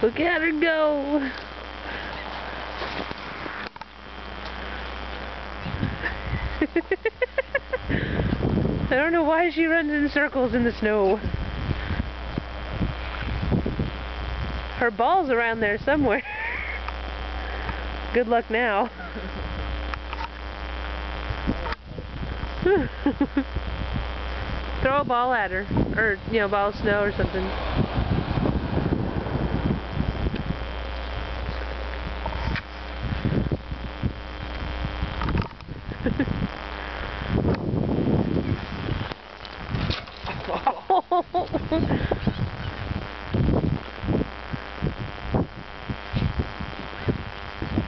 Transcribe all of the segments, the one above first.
Look at her go! I don't know why she runs in circles in the snow. Her ball's around there somewhere. Good luck now. Throw a ball at her, or ball of snow or something.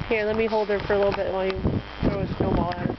Here, let me hold her for a little bit while you throw a snowball at her.